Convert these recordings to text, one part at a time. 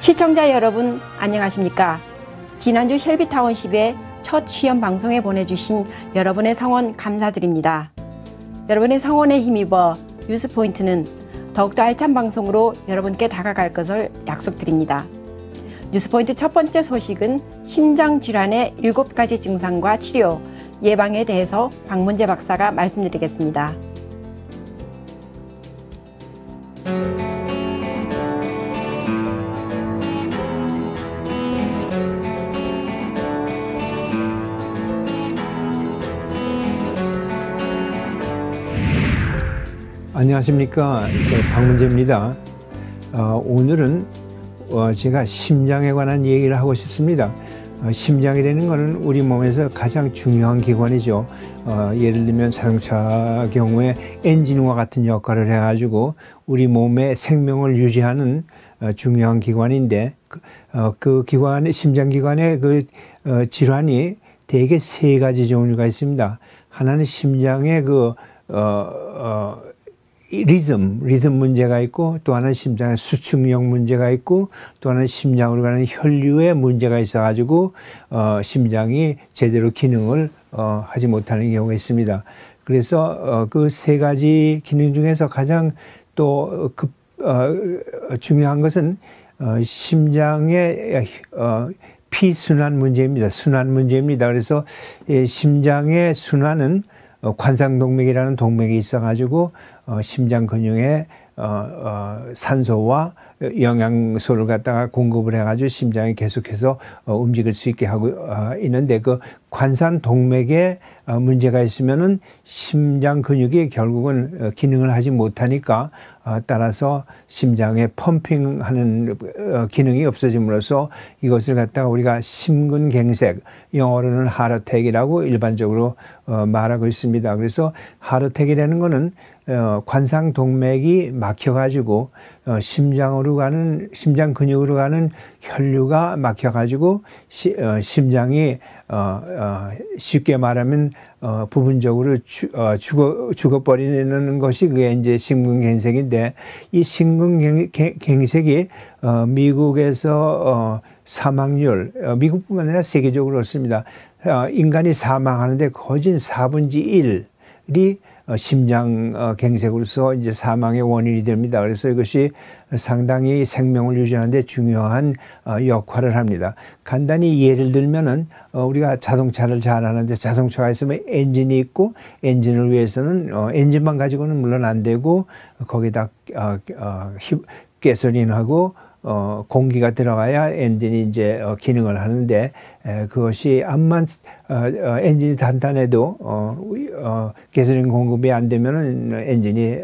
시청자 여러분 안녕하십니까? 지난주 셸비타운십의 첫 시험 방송에 보내주신 여러분의 성원 감사드립니다. 여러분의 성원에 힘입어 뉴스포인트는 더욱더 알찬 방송으로 여러분께 다가갈 것을 약속드립니다. 뉴스포인트 첫 번째 소식은 심장질환의 7가지 증상과 치료, 예방에 대해서 박문재 박사가 말씀드리겠습니다. 안녕하십니까. 박문재입니다. 오늘은 제가 심장에 관한 얘기를 하고 싶습니다. 심장이라는 것은 우리 몸에서 가장 중요한 기관이죠. 예를 들면 자동차 경우에 엔진과 같은 역할을 해가지고 우리 몸의 생명을 유지하는 중요한 기관인데 그 기관의 심장기관의 질환이 대개 3가지 종류가 있습니다. 하나는 심장의 리듬 문제가 있고, 또 하나는 심장의 수축력 문제가 있고, 또 하나는 심장으로 가는 혈류에 문제가 있어가지고 심장이 제대로 기능을 하지 못하는 경우가 있습니다. 그래서 그 3가지 기능 중에서 가장 또 중요한 것은 심장의 피순환 문제입니다. 순환 문제입니다. 그래서 심장의 순환은 관상동맥이라는 동맥이 있어가지고 심장 근육에 산소와 영양소를 갖다가 공급을 해가지고 심장이 계속해서 움직일 수 있게 하고 있는데, 그 관상동맥에 문제가 있으면은 심장 근육이 결국은 기능을 하지 못하니까 따라서 심장에 펌핑하는 기능이 없어짐으로써 이것을 갖다가 우리가 심근경색, 영어로는 하트어택이라고 일반적으로 말하고 있습니다. 그래서 하트어택이라는 거는 관상동맥이 막혀가지고 심장 근육으로 가는 혈류가 막혀가지고 심장이 쉽게 말하면 부분적으로 죽어버리는 것이 그게 이제 심근경색인데, 이 심근경색이 미국에서 사망률, 미국뿐만 아니라 세계적으로 그렇습니다. 인간이 사망하는데 거진 1/4이 심장경색으로서 이제 사망의 원인이 됩니다. 그래서 이것이 상당히 생명을 유지하는 데 중요한 역할을 합니다. 간단히 예를 들면은 우리가 자동차를 잘 아는데, 자동차가 있으면 엔진이 있고, 엔진을 위해서는 엔진만 가지고는 물론 안 되고 거기다 가솔린하고 공기가 들어가야 엔진이 이제 기능을 하는데, 그것이 암만 엔진이 단단해도 가솔린 공급이 안 되면은 엔진이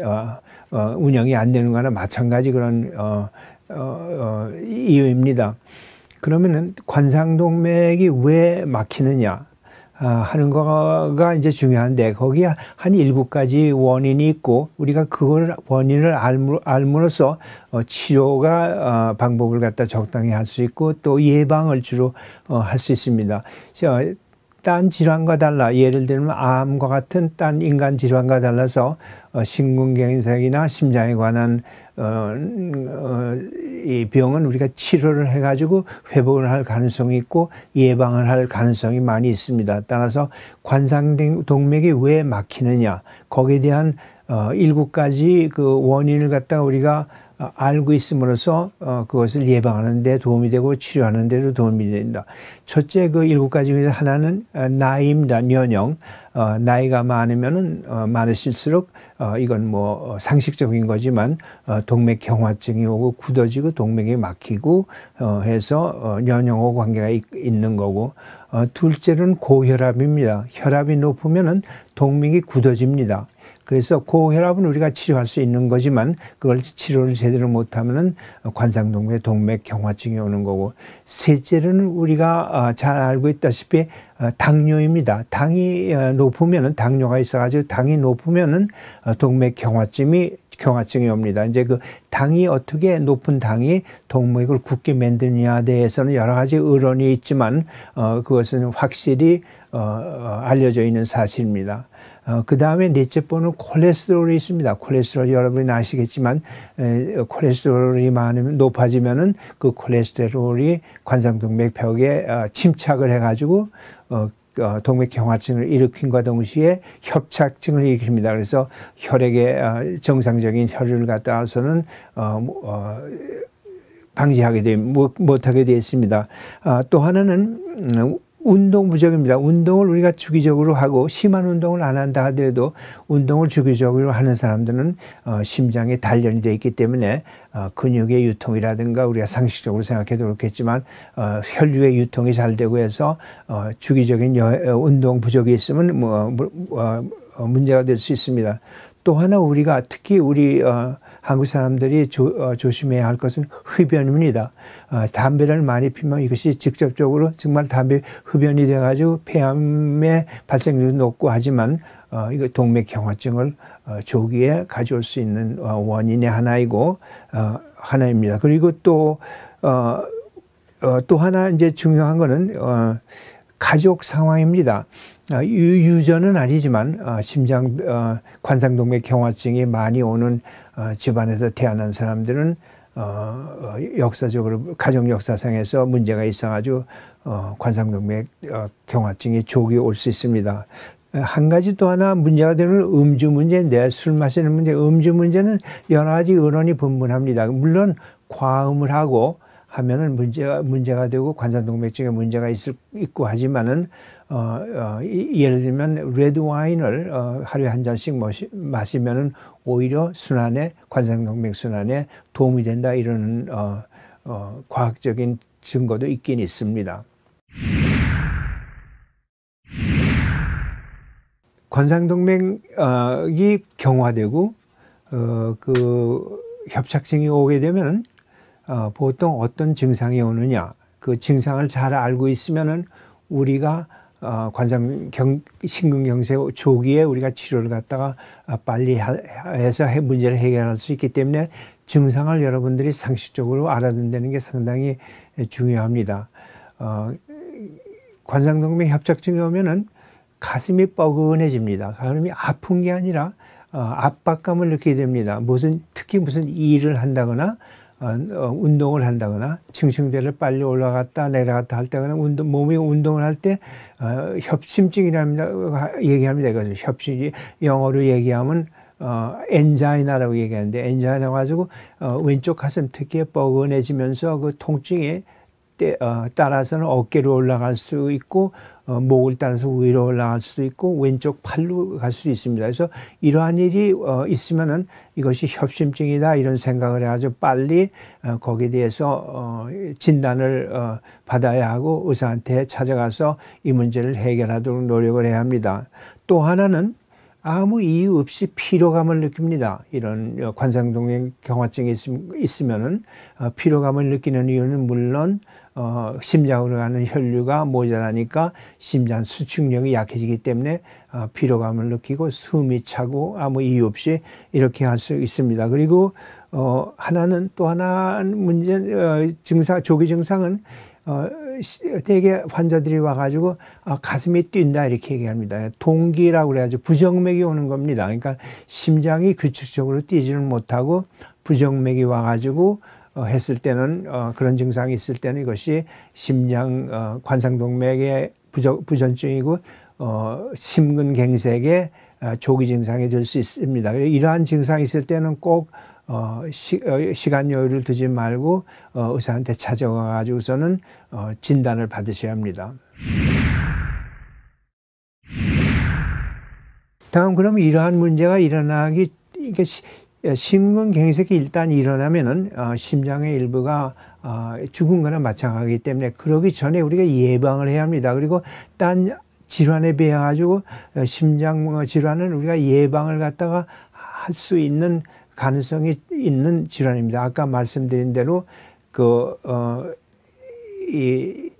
운영이 안 되는 거나 마찬가지 그런 이유입니다. 그러면은 관상동맥이 왜 막히느냐 하는 거가 이제 중요한데, 거기에 한 7가지 원인이 있고, 우리가 그걸 원인을 알므로써 치료가 방법을 갖다 적당히 할 수 있고, 또 예방을 주로 할 수 있습니다. 딴 질환과 달라, 예를 들면 암과 같은 딴 인간 질환과 달라서 심근경색이나 심장에 관한 이 병은 우리가 치료를 해가지고 회복을 할 가능성이 있고 예방을 할 가능성이 많이 있습니다. 따라서 관상동맥이 왜 막히느냐, 거기에 대한 7가지 그 원인을 갖다가 우리가 알고 있음으로써 그것을 예방하는 데 도움이 되고 치료하는 데도 도움이 된다. 첫째, 그 7가지 중에서 하나는 나이입니다. 연령. 나이가 많으면은 많으실수록 이건 뭐 상식적인 거지만 동맥경화증이 오고 굳어지고 동맥이 막히고 해서 연령하고 관계가 있는 거고, 둘째는 고혈압입니다. 혈압이 높으면은 동맥이 굳어집니다. 그래서 고혈압은 우리가 치료할 수 있는 거지만 그걸 치료를 제대로 못하면은 관상동맥, 동맥경화증이 오는 거고, 셋째는 우리가 잘 알고 있다시피 당뇨입니다. 당이 높으면은, 당뇨가 있어가지고 당이 높으면은 동맥경화증이 옵니다. 이제 그 당이 어떻게, 높은 당이 동맥을 굳게 만드느냐에 대해서는 여러 가지 의론이 있지만 그것은 확실히 알려져 있는 사실입니다. 그 다음에 넷째 번은 콜레스테롤이 있습니다. 콜레스테롤 여러분이 아시겠지만 콜레스테롤이 높아지면은 그 콜레스테롤이 관상동맥벽에 침착을 해가지고 동맥경화증을 일으킨과 동시에 협착증을 일으킵니다. 그래서 혈액의 정상적인 혈류를 갖다서는 방지하게 못하게 되어 있습니다. 또 하나는 운동 부족입니다. 운동을 우리가 주기적으로 하고 심한 운동을 안 한다 하더라도 운동을 주기적으로 하는 사람들은 심장에 단련이 되어 있기 때문에 근육의 유통이라든가 우리가 상식적으로 생각해도 그렇겠지만 혈류의 유통이 잘 되고 해서 주기적인 운동 부족이 있으면 문제가 될 수 있습니다. 또 하나 우리가 특히 우리 한국 사람들이 조심해야 할 것은 흡연입니다. 담배를 많이 피면 이것이 직접적으로 정말 담배 흡연이 돼가지고 폐암의 발생률도 높고 하지만 이거 동맥경화증을 조기에 가져올 수 있는 원인의 하나입니다. 그리고 또 하나 이제 중요한 거는 가족 상황입니다. 유전은 아니지만 심장 관상동맥경화증이 많이 오는 집안에서 태어난 사람들은 역사적으로 가족 역사상에서 문제가 있어가지고 관상동맥경화증이 조기 올 수 있습니다. 한 가지 또 하나 문제가 되는 음주 문제인데 술 마시는 문제, 음주 문제는 여러 가지 의론이 분분합니다. 물론 과음을 하고 하면은 문제가 되고 관상동맥증에 문제가 있고 하지만은 예를 들면 레드 와인을 하루에 한 잔씩 마시면은 오히려 순환에 관상동맥 순환에 도움이 된다 이런 과학적인 증거도 있긴 있습니다. 관상동맥이 경화되고 그 협착증이 오게 되면은 보통 어떤 증상이 오느냐, 그 증상을 잘 알고 있으면은 우리가 심근경색 조기에 우리가 치료를 갖다가 빨리 해서 문제를 해결할 수 있기 때문에 증상을 여러분들이 상식적으로 알아듣는 게 상당히 중요합니다. 관상동맥 협착증이 오면은 가슴이 뻐근해집니다. 가슴이 아픈 게 아니라 압박감을 느끼게 됩니다. 특히 무슨 일을 한다거나 운동을 한다거나 층층대를 빨리 올라갔다 내려갔다 할 때거나 몸이 운동을 할 때 협심증이랍니다. 얘기합니다. 이거죠. 협심이 영어로 얘기하면 엔자이나라고 얘기하는데 엔자이나 가지고 왼쪽 가슴 특히 뻐근해지면서 그 통증이 따라서는 어깨로 올라갈 수 있고 목을 따라서 위로 올라갈 수도 있고 왼쪽 팔로 갈 수도 있습니다. 그래서 이러한 일이 있으면은 이것이 협심증이다 이런 생각을 해가지고 빨리 거기에 대해서 진단을 받아야 하고 의사한테 찾아가서 이 문제를 해결하도록 노력을 해야 합니다. 또 하나는 아무 이유 없이 피로감을 느낍니다. 이런 관상동맥경화증이 있으면은 피로감을 느끼는 이유는 물론 심장으로 가는 혈류가 모자라니까 심장 수축력이 약해지기 때문에 피로감을 느끼고 숨이 차고 아무 이유 없이 이렇게 할 수 있습니다. 그리고 하나는 또 하나 조기 증상은 대개 환자들이 와가지고 가슴이 뛴다 이렇게 얘기합니다. 동기라고 그래가지고 부정맥이 오는 겁니다. 그러니까 심장이 규칙적으로 뛰지는 못하고 부정맥이 와가지고 했을 때는 그런 증상이 있을 때는 이것이 심장 관상동맥의 부전증이고 심근경색의 조기 증상이 될 수 있습니다. 이러한 증상이 있을 때는 꼭 시간 여유를 두지 말고 의사한테 찾아가 가지고서는 진단을 받으셔야 합니다. 다음 그러면 이러한 문제가 일어나기 심근경색이 일단 일어나면은 심장의 일부가 죽은 거나 마찬가지이기 때문에 그러기 전에 우리가 예방을 해야 합니다. 그리고 딴 질환에 비해 가지고 심장 질환은 우리가 예방을 갖다가 할 수 있는 가능성이 있는 질환입니다. 아까 말씀드린 대로 이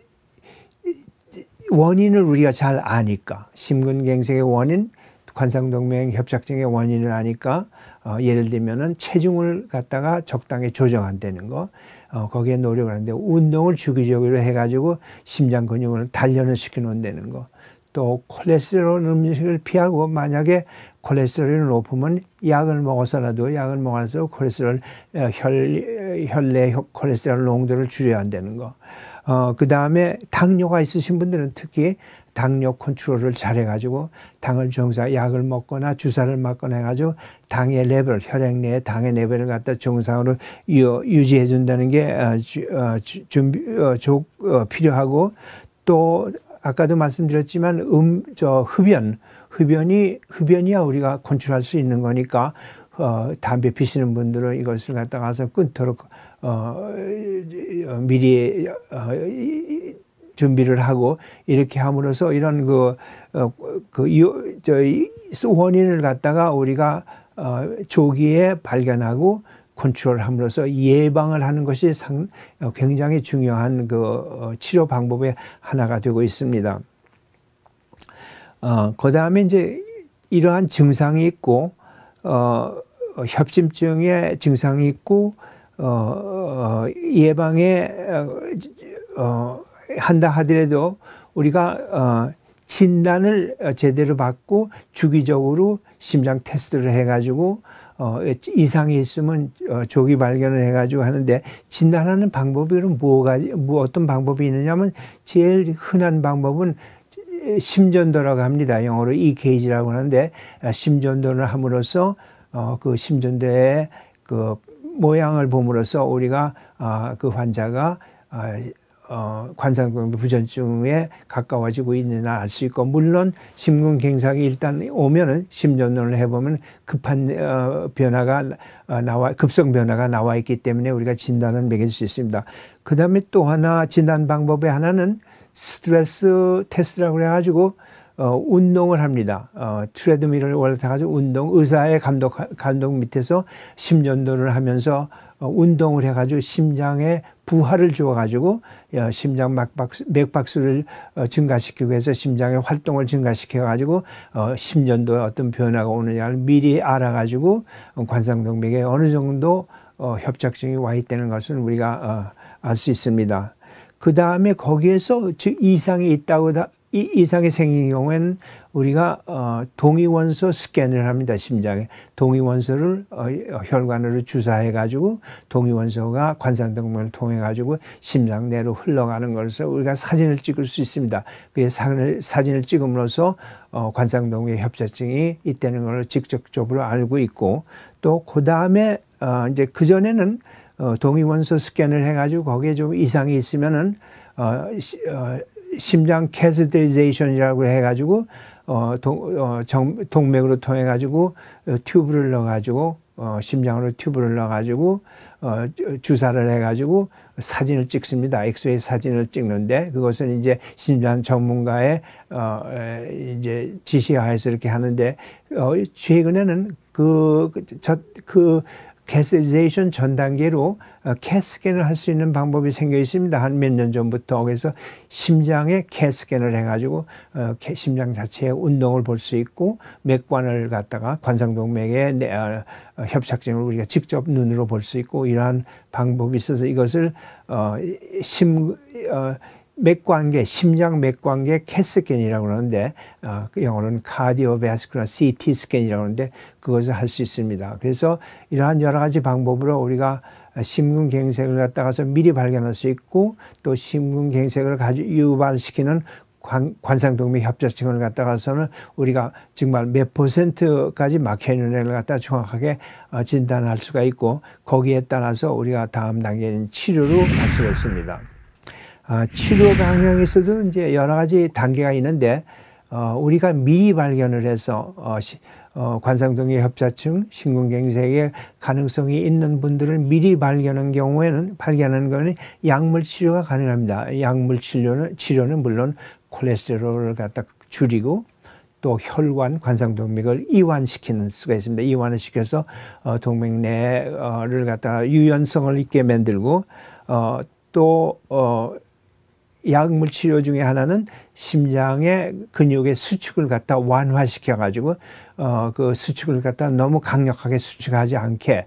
원인을 우리가 잘 아니까 심근경색의 원인, 관상동맥 협착증의 원인을 아니까 예를 들면은 체중을 갖다가 적당히 조정 안 되는 거 거기에 노력을 하는데 운동을 주기적으로 해가지고 심장 근육을 단련을 시켜 놓는다는 거. 또 콜레스테롤 음식을 피하고 만약에 콜레스테롤이 높으면 약을 먹어서라도 콜레스테롤 혈내 콜레스테롤 농도를 줄여야 한다는 거. 그 다음에 당뇨가 있으신 분들은 특히 당뇨 컨트롤을 잘해가지고 당을 약을 먹거나 주사를 맞거나 해가지고 당의 레벨, 혈액 내의 당의 레벨을 갖다 정상으로 유지해 준다는 게 필요하고, 또 아까도 말씀드렸지만 흡연이야 우리가 컨트롤할 수 있는 거니까 담배 피시는 분들은 이것을 갖다가서 끊도록 미리 준비를 하고 이렇게 함으로써 이런 원인을 갖다가 우리가 조기에 발견하고 컨트롤함으로써 예방을 하는 것이 굉장히 중요한 치료 방법의 하나가 되고 있습니다. 그 다음에 이제 이러한 증상이 있고, 협심증의 증상이 있고, 예방에 한다 하더라도 우리가 진단을 제대로 받고 주기적으로 심장 테스트를 해가지고 이상이 있으면 조기 발견을 해가지고 하는데, 진단하는 방법이 그럼 어떤 방법이 있느냐면 제일 흔한 방법은 심전도라고 합니다. 영어로 EKG라고 하는데, 심전도를 함으로써 그 심전도의 그 모양을 봄으로써 우리가 그 환자가 관상동맥 부전증에 가까워지고 있느냐 알 수 있고, 물론 심근경색이 일단 오면은 심전도를 해보면 급한 급성 변화가 나와 있기 때문에 우리가 진단을 매길 수 있습니다. 그 다음에 또 하나 진단 방법의 하나는 스트레스 테스트라고 해가지고 운동을 합니다. 트레드밀을 올라타가지고 의사의 감독 밑에서 심전도를 하면서 운동을 해가지고 심장에 부하를 주어가지고 심장 맥박수를 증가시키고 해서 심장의 활동을 증가시켜가지고 심전도에 어떤 변화가 오느냐를 미리 알아가지고 관상동맥에 어느 정도 협착증이 와 있다는 것을 우리가 알 수 있습니다. 그 다음에 거기에서 이상이 생긴 경우에는 우리가 동위원소 스캔을 합니다. 심장에 동위원소를 혈관으로 주사해 가지고 동위원소가 관상동맥을 통해 가지고 심장 내로 흘러가는 것을 우리가 사진을 찍을 수 있습니다. 그 사진을 찍음으로써 관상동맥 협착증이 있다는 것을 직접적으로 알고 있고, 또 그 다음에 이제 그 전에는 동위원소 스캔을 해 가지고 거기에 좀 이상이 있으면은 심장 캐스테리제이션이라고 해가지고 동맥으로 통해 가지고 튜브를 넣어가지고 심장으로 튜브를 넣어가지고 주사를 해가지고 사진을 찍습니다. 엑스레이 사진을 찍는데, 그것은 이제 심장 전문가의 이제 지시하에서 이렇게 하는데, 최근에는 캐스테리제이션 전 단계로 캐스스캔을 할 수 있는 방법이 생겨 있습니다. 한 몇 년 전부터. 그래서 심장에 캐스스캔을 해가지고 심장 자체의 운동을 볼 수 있고, 맥관을 갖다가 관상동맥의 협착증을 우리가 직접 눈으로 볼 수 있고, 이러한 방법이 있어서 이것을 심장 맥관계 캐스스캔이라고 하는데, 그 영어로는 카디오베스큘러 CT 스캔이라고 하는데 그것을 할 수 있습니다. 그래서 이러한 여러 가지 방법으로 우리가 심근경색을 갖다가서 미리 발견할 수 있고, 또 심근경색을 유발시키는 관상동맥 협착증을 갖다가서는 우리가 정말 몇 %까지 막혀 있는 애를 갖다 정확하게 진단할 수가 있고, 거기에 따라서 우리가 다음 단계인 치료로 갈 수가 있습니다. 치료 방향에서도 이제 여러 가지 단계가 있는데, 우리가 미리 발견을 해서 관상동맥 협착증, 심근경색의 가능성이 있는 분들을 미리 발견하는 거는 약물 치료가 가능합니다. 약물 치료는 물론 콜레스테롤을 갖다 줄이고, 또 혈관, 관상동맥을 이완시키는 수가 있습니다. 이완을 시켜서 동맥 내를 갖다가 유연성을 있게 만들고, 또 약물 치료 중에 하나는 심장의 근육의 수축을 갖다 완화시켜 가지고 그 수축을 갖다 너무 강력하게 수축하지 않게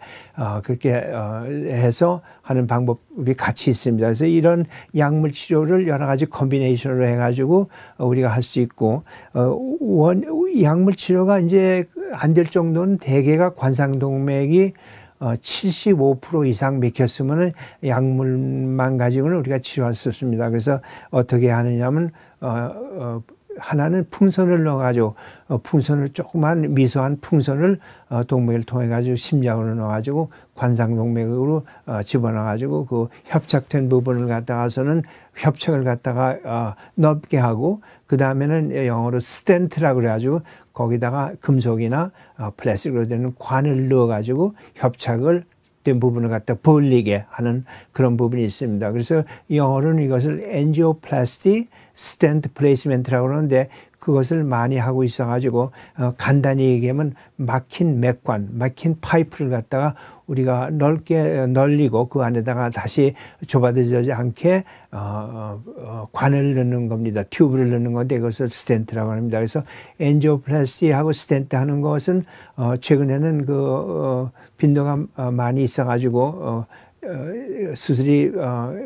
그렇게 해서 하는 방법이 같이 있습니다. 그래서 이런 약물 치료를 여러 가지 컨비네이션으로 해 가지고 우리가 할 수 있고 약물 치료가 이제 안 될 정도는 대개가 관상동맥이 75% 이상 맥혔으면 약물만 가지고는 우리가 치료할 수 없습니다. 그래서 어떻게 하느냐면 하나는 풍선을 넣어가지고 풍선을 조그만 미소한 풍선을 동맥을 통해 가지고 심장으로 넣어가지고 관상동맥으로 집어넣어가지고 그 협착된 부분을 갖다가서는 협착을 갖다가 넓게 하고 그 다음에는 영어로 스텐트라고 그래가지고 거기다가 금속이나 플라스틱으로 되는 관을 넣어가지고 협착을 된 부분을 갖다 벌리게 하는 그런 부분이 있습니다. 그래서 영어로는 이것을 엔지오플라스티 스텐트 플레이스멘트라고 그러는데 그것을 많이 하고 있어가지고 간단히 얘기하면 막힌 맥관, 막힌 파이프를 갖다가 우리가 넓게 널리고 그 안에다가 다시 좁아지지 않게 관을 넣는 겁니다. 튜브를 넣는 건데 이것을 스텐트라고 합니다. 그래서 엔지오플라스티하고 스텐트 하는 것은 최근에는 그 빈도가 많이 있어가지고 수술이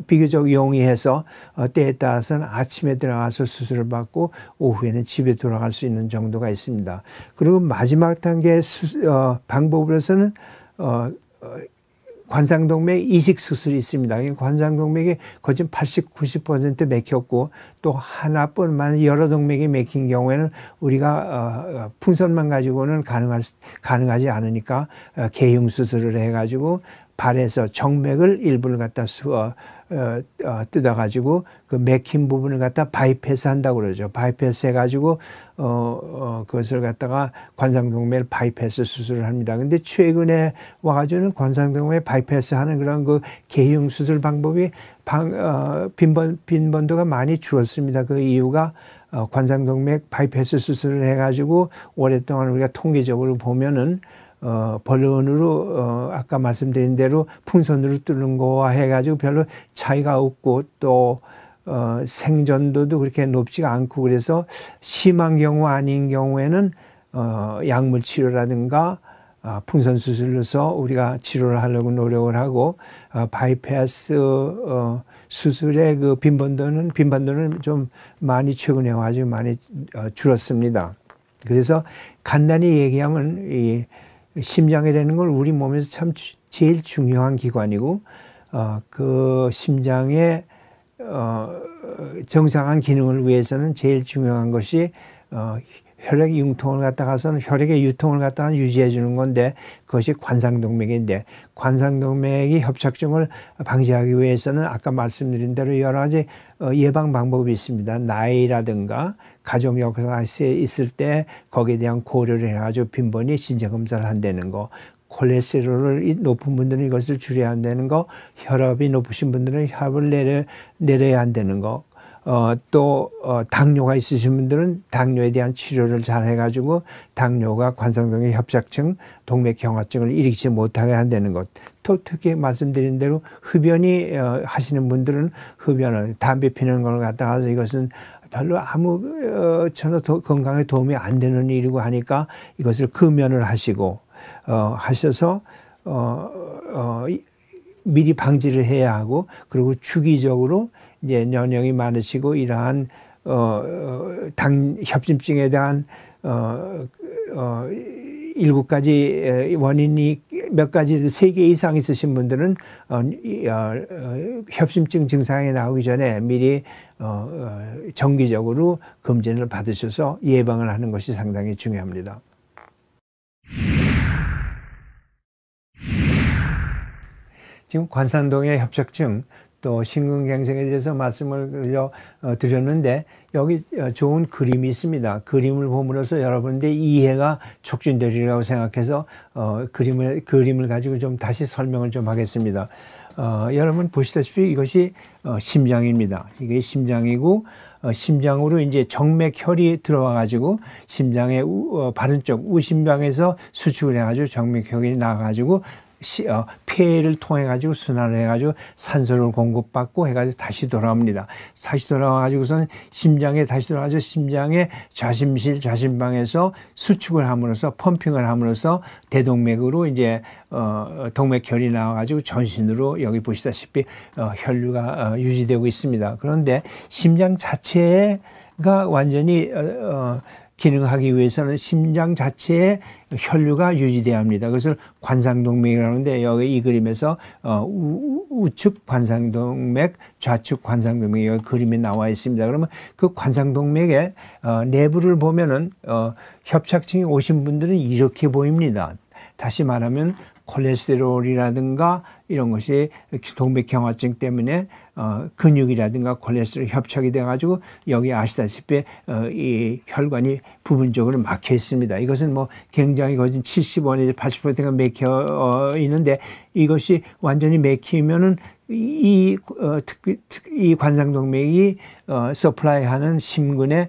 비교적 용이해서 때에 따라서는 아침에 들어가서 수술을 받고 오후에는 집에 돌아갈 수 있는 정도가 있습니다. 그리고 마지막 단계 방법으로서는 관상동맥 이식 수술이 있습니다. 관상동맥이 거진 80, 90% 맥혔고 또 하나뿐만 여러 동맥이 맥힌 경우에는 우리가 풍선만 가지고는 가능하지 않으니까 개흉 수술을 해가지고 발에서 정맥을 일부를 갖다 뜯어가지고 그 맥힌 부분을 갖다 바이패스 한다고 그러죠. 바이패스 해가지고 그것을 갖다가 관상동맥 바이패스 수술을 합니다. 근데 최근에 와가지고는 관상동맥 바이패스 하는 그런 그 개흉 수술 방법이 빈번도가 많이 줄었습니다. 그 이유가 관상동맥 바이패스 수술을 해가지고 오랫동안 우리가 통계적으로 보면은 벌론으로 아까 말씀드린 대로 풍선으로 뚫는 거와 해가지고 별로 차이가 없고 또 생존도도 그렇게 높지가 않고 그래서 심한 경우 아닌 경우에는 약물 치료라든가 풍선 수술로서 우리가 치료를 하려고 노력을 하고 바이패스 수술의 그 빈번도는 좀 많이 최근에 아주 많이 줄었습니다. 그래서 간단히 얘기하면 이 심장이라는 걸 우리 몸에서 참 제일 중요한 기관이고 그 심장의 정상한 기능을 위해서는 제일 중요한 것이 혈액 융통을 갖다가서는 혈액의 유통을 갖다가 유지해 주는 건데 그것이 관상동맥인데 관상동맥이 협착증을 방지하기 위해서는 아까 말씀드린 대로 여러 가지 예방 방법이 있습니다. 나이라든가 가족 역사에 있을 때 거기에 대한 고려를 해가지고 빈번히 신체 검사를 한다는 거, 콜레스테롤이 높은 분들은 이것을 줄여야 한다는 거, 혈압이 높으신 분들은 혈압을 내려야 한다는 거. 또 당뇨가 있으신 분들은 당뇨에 대한 치료를 잘 해가지고 당뇨가 관상동맥 협착증, 동맥경화증을 일으키지 못하게 한다는 것. 또 특히 말씀드린 대로 흡연이 하시는 분들은 흡연을 담배 피는 걸 갖다가 이것은 별로 아무 전혀 건강에 도움이 안 되는 일이고 하니까 이것을 금연을 하시고 하셔서 미리 방지를 해야 하고 그리고 주기적으로 이제 연령이 많으시고 이러한 당 협심증에 대한 7가지 원인이 몇 가지 3개 이상 있으신 분들은 협심증 증상이 나오기 전에 미리 정기적으로 검진을 받으셔서 예방을 하는 것이 상당히 중요합니다. 지금 관상동맥 협착증 또 심근경색에 대해서 말씀을 드렸는데 여기 좋은 그림이 있습니다. 그림을 봄으로써 여러분들의 이해가 촉진되리라고 생각해서 그림을 가지고 좀 다시 설명을 좀 하겠습니다. 여러분 보시다시피 이것이 심장입니다. 이게 심장이고 심장으로 이제 정맥혈이 들어와 가지고 심장의 바른 쪽 우심방에서 수축을 해 가지고 정맥혈이 나가 가지고 폐를 통해 가지고 순환을 해 가지고 산소를 공급받고 해 가지고 다시 돌아옵니다. 다시 돌아와 가지고서는 심장에 다시 돌아가서 심장의 좌심실 좌심방에서 수축을 함으로써 펌핑을 함으로써 대동맥으로 이제 동맥혈이 나와 가지고 전신으로 여기 보시다시피 혈류가 유지되고 있습니다. 그런데 심장 자체가 완전히 기능하기 위해서는 심장 자체에 혈류가 유지돼야 합니다. 그것을 관상동맥이라고 하는데 여기 이 그림에서 우측 관상동맥, 좌측 관상동맥 여기 그림에 나와 있습니다. 그러면 그 관상동맥의 내부를 보면은 협착증이 오신 분들은 이렇게 보입니다. 다시 말하면 콜레스테롤이라든가 이런 것이 동맥경화증 때문에 근육이라든가 콜레스테롤 협착이 돼가지고 여기 아시다시피 이 혈관이 부분적으로 막혀 있습니다. 이것은 뭐 굉장히 거진 70원에서 80%가 막혀 있는데 이것이 완전히 막히면은 이 관상동맥이 서플라이하는 심근에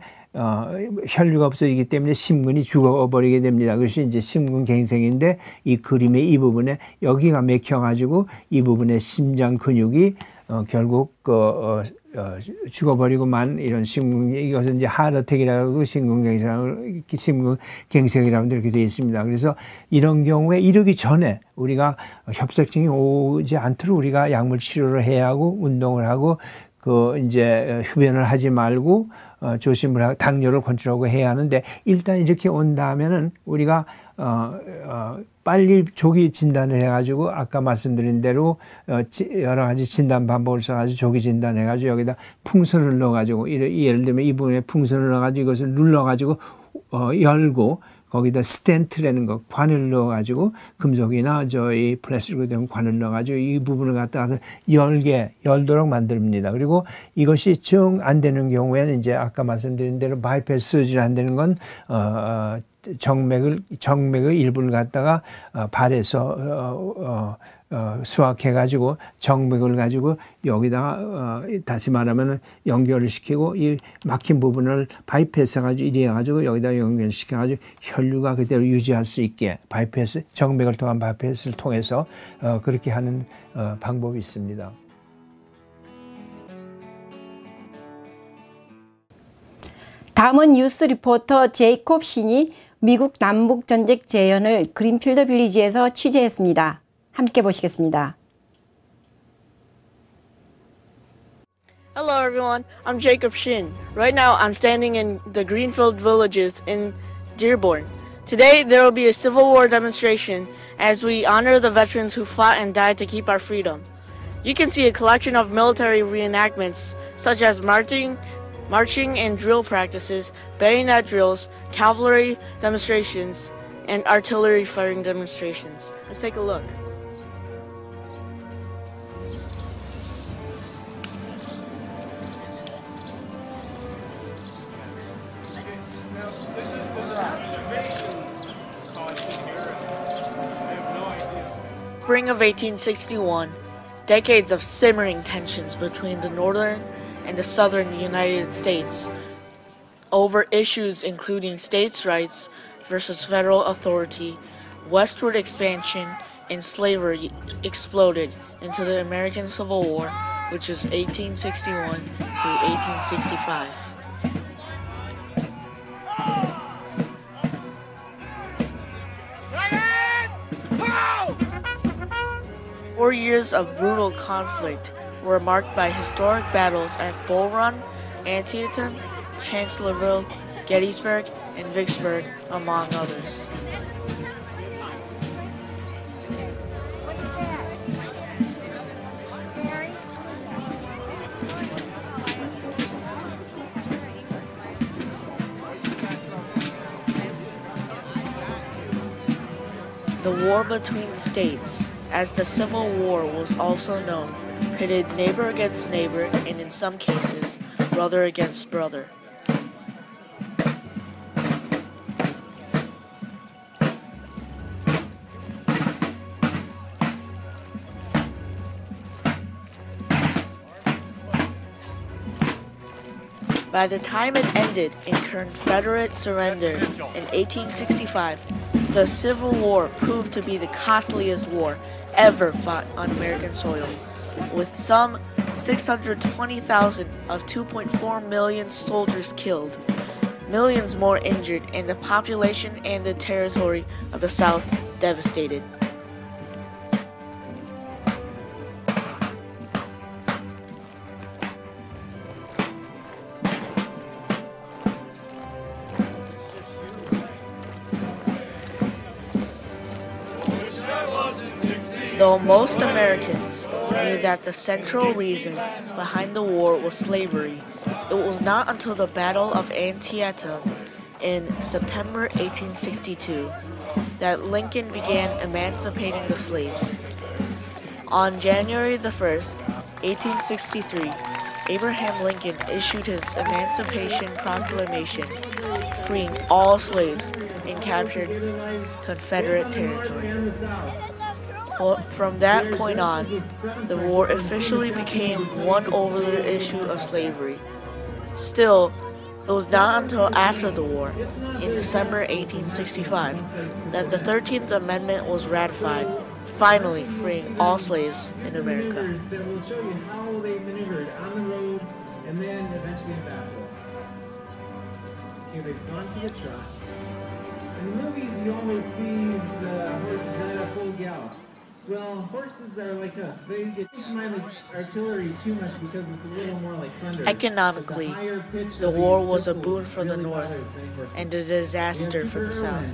혈류가 없어지기 때문에 심근이 죽어버리게 됩니다. 그것이 이제 심근갱생인데 이 그림의 이 부분에 여기가 막혀가지고 이 부분에 심장 근육이 결국 죽어버리고만 이런 이것은 이제 하트어택이라고 심근갱생이라고 이렇게 되어 있습니다. 그래서 이런 경우에 이러기 전에 우리가 협착증이 오지 않도록 우리가 약물 치료를 해야 하고 운동을 하고 이제 흡연을 하지 말고 조심을 하고 당뇨를 컨트롤하고 해야 하는데 일단 이렇게 온다면은 우리가 빨리 조기 진단을 해가지고 아까 말씀드린 대로 여러 가지 진단 방법을 써가지고 조기 진단해가지고 여기다 풍선을 넣어가지고 예를 들면 이 부분에 풍선을 넣어가지고 이것을 눌러가지고 열고 거기다 스텐트라는 거 관을 넣어가지고 금속이나 저희 플라스틱으로 된 관을 넣어가지고 이 부분을 갖다가 열도록 만듭니다. 그리고 이것이 정 안 되는 경우에는 이제 아까 말씀드린 대로 바이패스 서지를 안 되는 건 정맥의 일부를 갖다가 발에서 수확해가지고 정맥을 가지고 여기다가 다시 말하면 연결을 시키고 이 막힌 부분을 바이패스해가지고 이래가지고 여기다 연결시켜가지고 혈류가 그대로 유지할 수 있게 정맥을 통한 바이패스를 통해서 그렇게 하는 방법이 있습니다. 다음은 뉴스 리포터 제이콥 신이 미국 남북전쟁 재현을 그린필드 빌리지에서 취재했습니다. 함께 보시겠습니다. Hello everyone, I'm Jacob Shin. Right now I'm standing in the Greenfield Villages in Dearborn. Today there will be a Civil War demonstration as we honor the veterans who fought and died to keep our freedom. You can see a collection of military reenactments such as marching and drill practices, bayonet drills, cavalry demonstrations, and artillery firing demonstrations. Let's take a look. Spring of 1861, decades of simmering tensions between the northern and the southern United States over issues including states' rights versus federal authority, westward expansion, and slavery exploded into the American Civil War, which is 1861 through 1865. Four years of brutal conflict were marked by historic battles at Bull Run, Antietam, Chancellorsville, Gettysburg, and Vicksburg, among others. The war between the states, as the Civil War was also known, pitted neighbor against neighbor and, in some cases, brother against brother. By the time it ended in Confederate surrender in 1865, The Civil War proved to be the costliest war ever fought on American soil, with some 620,000 of 2.4 million soldiers killed, millions more injured, and the population and the territory of the South devastated. Though most Americans knew that the central reason behind the war was slavery, it was not until the Battle of Antietam in September 1862 that Lincoln began emancipating the slaves. On January the 1st, 1863, Abraham Lincoln issued his Emancipation Proclamation, freeing all slaves in captured Confederate territory. From that point on, the war officially became one over the issue of slavery. Still, it was not until after the war, in December 1865, that the 13th Amendment was ratified, finally freeing all slaves in America. That will show you how they maneuvered on the road and then eventually in battle. Okay, they've gone to the trot. In movies, you always see the horses at a full gallop. Well, horses are like us. They get mind artillery too much because it's a little more like thunder. Economically, the war was a boon for the North and a disaster for the South.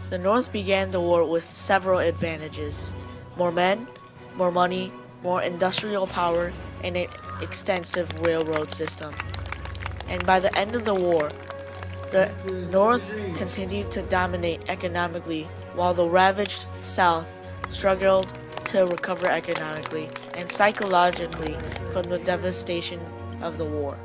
The North began the war with several advantages: more men, more money, more industrial power, and an extensive railroad system. And by the end of the war, the North continued to dominate economically, while the ravaged South struggled to recover economically and psychologically from the devastation of the war.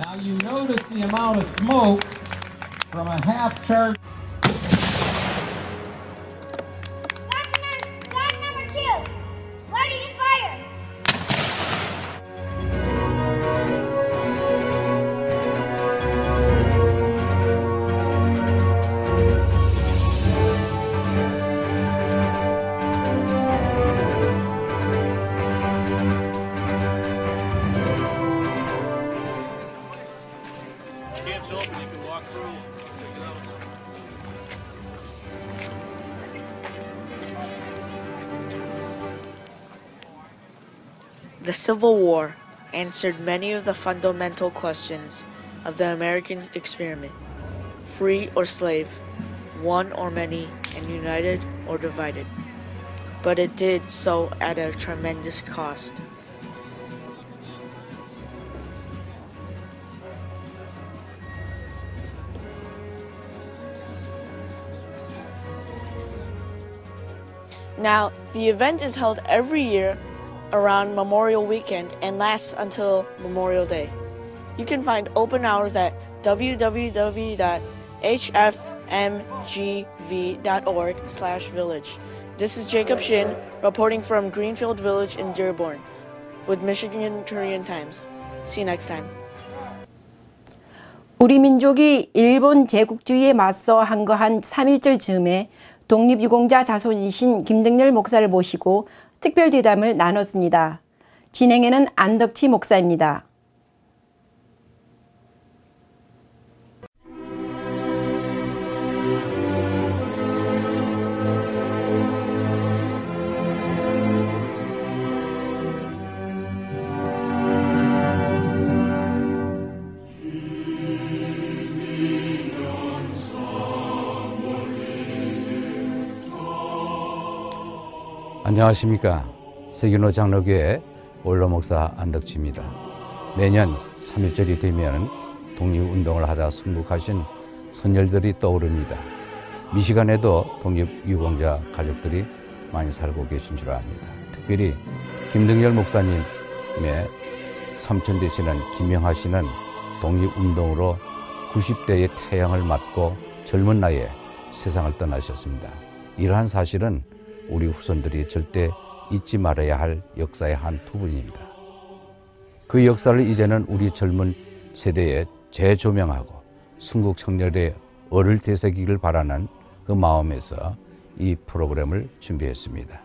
Now you notice the amount of smoke from a half-charged. Gun number 2, ready to fire. The Civil War answered many of the fundamental questions of the American experiment: free or slave, one or many, and united or divided. But it did so at a tremendous cost. Now, the event is held every year around Memorial Weekend and lasts until Memorial Day. You can find open hours at www.hfmgv.org/village. This is Jacob Shin reporting from Greenfield Village in Dearborn with Michigan Korean Times. See you next time. 우리 민족이 일본 제국주의에 맞서 항거한 3.1절 즈음에 독립유공자 자손이신 김등렬 목사를 모시고 특별 뒷담을 나눴습니다. 진행에는 안덕치 목사입니다. 안녕하십니까. 세균호 장로교회 원로 목사 안덕지입니다. 매년 3.1절이 되면 독립운동을 하다 순국하신 선열들이 떠오릅니다. 미시간에도 독립유공자 가족들이 많이 살고 계신 줄 압니다. 특별히 김등열 목사님의 삼촌 되시는 김명하 씨는 독립운동으로 90대의 태양을 맞고 젊은 나이에 세상을 떠나셨습니다. 이러한 사실은 우리 후손들이 절대 잊지 말아야 할 역사의 한 부분입니다. 그 역사를 이제는 우리 젊은 세대에 재조명하고 순국 청년의 얼을 되새기길 바라는 그 마음에서 이 프로그램을 준비했습니다.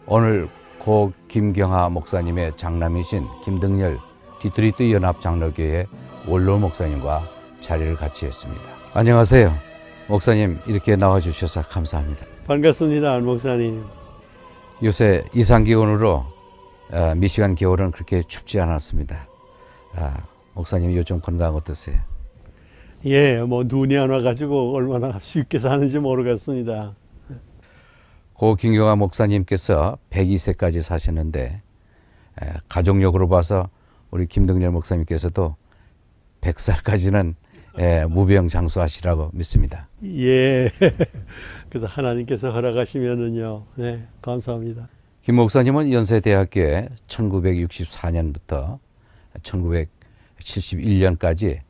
오늘 고 김경하 목사님의 장남이신 김등열 디트로이트 연합장로교회 원로 목사님과 자리를 같이 했습니다. 안녕하세요. 목사님 이렇게 나와주셔서 감사합니다. 반갑습니다, 안 목사님. 요새 이상기온으로 미시간 겨울은 그렇게 춥지 않았습니다. 목사님 요즘 건강 어떠세요? 예, 뭐 눈이 안 와가지고 얼마나 쉽게 사는지 모르겠습니다. 고 김경하 목사님께서 102세까지 사셨는데 가족력으로 봐서 우리 김등열 목사님께서도 100살까지는 무병장수하시라고 믿습니다. 예, 그래서 하나님께서 허락하시면은요, 네, 감사합니다. 김 목사님은 연세대학교에 1964년부터 1971년까지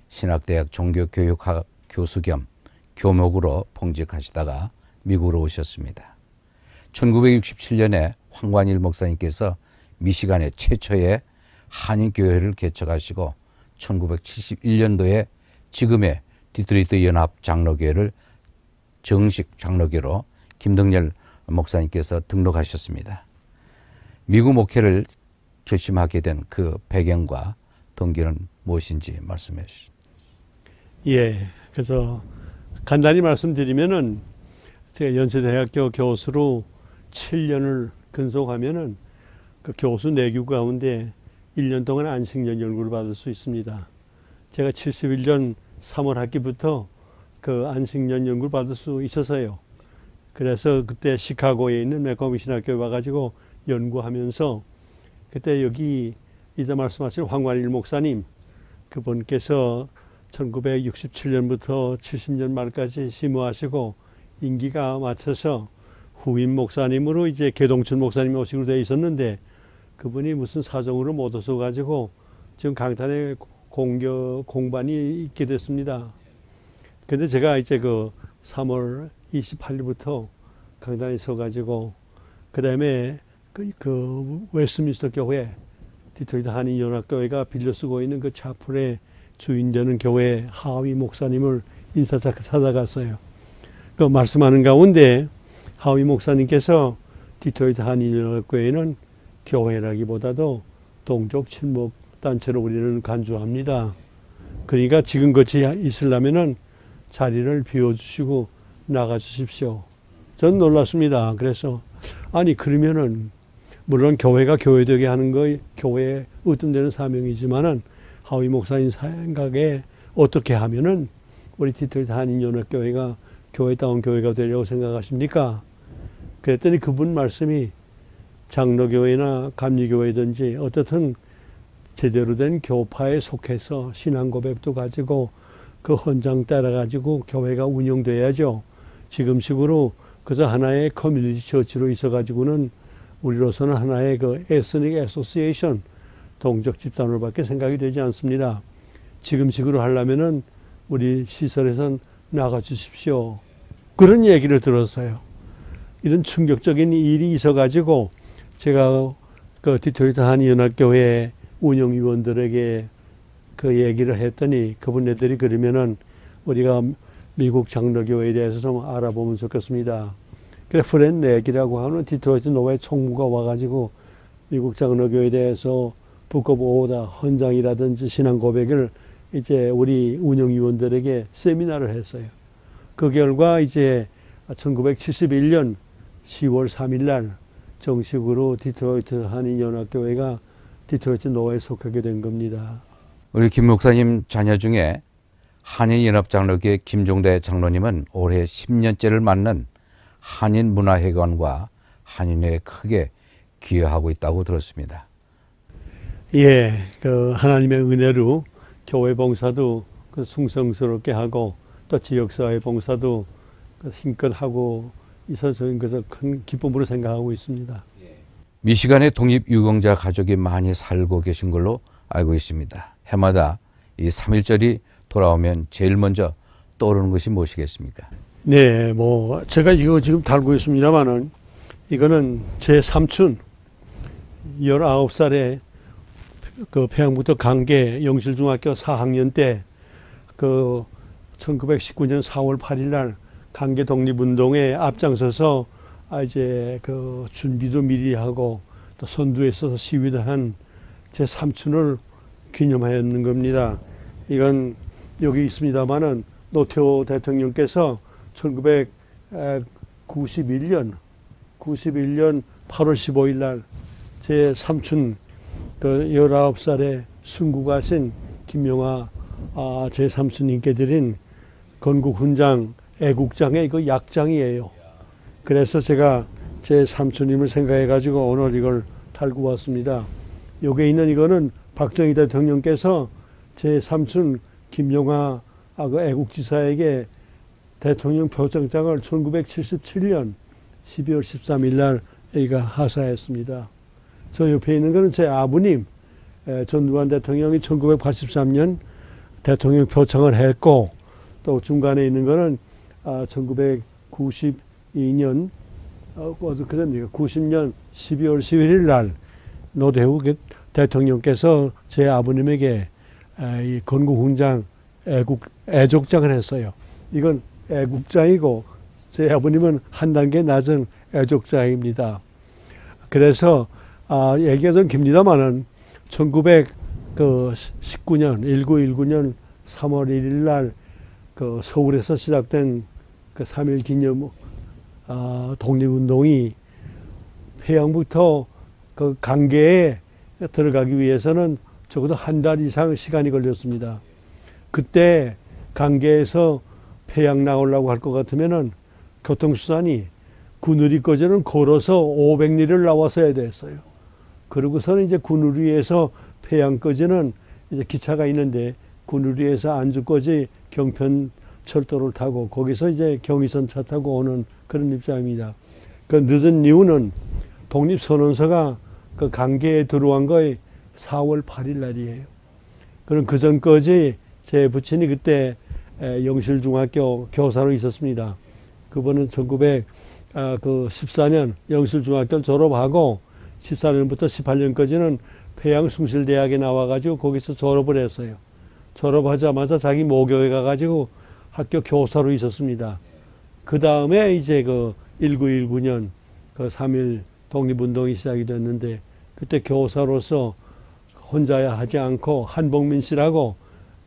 신학대학 종교교육학 교수 겸 교목으로 봉직하시다가 미국으로 오셨습니다. 1967년에 황관일 목사님께서 미시간의 최초의 한인교회를 개척하시고 1971년도에 지금의 디트로이트 연합 장로교회를 정식 장로교로 김등열 목사님께서 등록하셨습니다. 미국 목회를 결심하게 된 그 배경과 동기는 무엇인지 말씀해 주시죠. 예, 그래서 간단히 말씀드리면은 제가 연세대학교 교수로 7년을 근속하면은 그 교수 내규 가운데 1년 동안 안식년 연구를 받을 수 있습니다. 제가 71년 3월 학기부터 그 안식년 연구를 받을 수 있어서요. 그래서 그때 시카고에 있는 메커미 신학교에 와가지고 연구하면서 그때 여기 이제 말씀하신 황관일 목사님 그분께서 1967년부터 70년 말까지 심우하시고 임기가 맞춰서 후임 목사님으로 이제 개동춘 목사님이 오시기로 되어 있었는데 그분이 무슨 사정으로 못 오셔가지고 지금 강단에 공반이 있게 됐습니다. 근데 제가 이제 그 3월 28일부터 강단에 서가지고 그 다음에 그 웨스트민스터 교회 디트로이트 한인연합교회가 빌려 쓰고 있는 그 차플의 주인 되는 교회 하위 목사님을 인사 찾아갔어요. 그 말씀하는 가운데 하위 목사님께서 디트로이트 한인연합교회는 교회라기보다도 동족 친목 단체로 우리는 간주합니다. 그러니까 지금 같이 있으려면은 자리를 비워주시고 나가주십시오. 전 놀랐습니다. 그래서 아니 그러면은 물론 교회가 교회되게 하는 거 교회의 으뜸되는 사명이지만은 하위 목사님 생각에 어떻게 하면은 우리 디트로이트 한인연합교회가 교회다운 교회가 되려고 생각하십니까? 그랬더니 그분 말씀이 장로교회나 감리교회든지 어떻든 제대로 된 교파에 속해서 신앙 고백도 가지고 그 헌장 따라가지고 교회가 운영돼야죠. 지금식으로 그저 하나의 커뮤니티 처치로 있어가지고는 우리로서는 하나의 그 에스닉 애소시에이션 동족 집단으로밖에 생각이 되지 않습니다. 지금식으로 하려면은 우리 시설에선 나가 주십시오. 그런 얘기를 들었어요. 이런 충격적인 일이 있어가지고 제가 그 디트로이트 한인연합교회 운영위원들에게 그 얘기를 했더니 그분들이 그러면은 우리가 미국 장로교회에 대해서 좀 알아보면 좋겠습니다. 그래 프렌 넥이라고 하는 디트로이트 노회 총무가 와가지고 미국 장로교회에 대해서 북 오브 오더 헌장이라든지 신앙 고백을 이제 우리 운영위원들에게 세미나를 했어요. 그 결과 이제 1971년 10월 3일 날 정식으로 디트로이트 한인연합교회가 디트로이트 노회에 속하게 된 겁니다. 우리 김 목사님 자녀 중에 한인연합장로교회 김종대 장로님은 올해 10년째를 맞는 한인문화회관과 한인회에 크게 기여하고 있다고 들었습니다. 예, 그 하나님의 은혜로 교회 봉사도 그 충성스럽게 하고 또 지역사회 봉사도 그 힘껏 하고 있어서 그것을 큰 기쁨으로 생각하고 있습니다. 미시간에 독립유공자 가족이 많이 살고 계신 걸로 알고 있습니다. 해마다 이 3.1절이 돌아오면 제일 먼저 떠오르는 것이 무엇이겠습니까? 네, 뭐 제가 이거 지금 달고 있습니다만은 이거는 제 삼촌 19살에 그 평양북도 강계 영실중학교 4학년 때 그 1919년 4월 8일 날 강계 독립운동에 앞장서서 이제 그 준비도 미리 하고 또 선두에 서서 시위도 한 제 삼촌을 기념하였는 겁니다. 이건 여기 있습니다만은 노태우 대통령께서 1991년 8월 15일 날 제 삼촌 그 19살에 순국하신 김용하 제 삼촌님께 드린 건국훈장 애국장의 그 약장이에요. 그래서 제가 제 삼촌님을 생각해 가지고 오늘 이걸 달고 왔습니다. 여기에 있는 이거는 박정희 대통령께서 제 삼촌 김용하 그 애국지사에게 대통령 표창장을 1977년 12월 13일 날 여기가 하사했습니다. 저 옆에 있는 것은 제 아버님 전두환 대통령이 1983년 대통령 표창을 했고 또 중간에 있는 것은 1992년 어떻게 됩니까? 90년 12월 11일 날 노태우 대통령께서 제 아버님에게 이 건국훈장 애족장을 했어요. 이건 애국장이고 제 아버님은 한 단계 낮은 애족장입니다. 그래서 얘기가 좀 깁니다만은 1919년 1919년 3월 1일 날 그 서울에서 시작된 그 3.1 기념 독립운동이 평양부터 그 강계에 들어가기 위해서는 적어도 한 달 이상 시간이 걸렸습니다. 그때 강계에서 평양 나오려고 할 것 같으면은 교통수단이 군우리까지는 걸어서 500리를 나와서야 됐어요. 그러고서는 이제 군우리에서 평양까지는 이제 기차가 있는데 군우리에서 안주까지 경편 철도를 타고 거기서 이제 경의선 차 타고 오는 그런 입장입니다. 그 늦은 이유는 독립선언서가 그 강계에 들어온 거의 4월 8일 날이에요. 그럼 그 전까지 제 부친이 그때 영실중학교 교사로 있었습니다. 그분은 1914년 영실중학교를 졸업하고 14년부터 18년까지는 평양숭실대학에 나와가지고 거기서 졸업을 했어요. 졸업하자마자 자기 모교에 가가지고 학교 교사로 있었습니다. 그 다음에 이제 그 1919년 그 3.1 독립운동이 시작이 됐는데 그때 교사로서 혼자 하지 않고 한복민 씨라고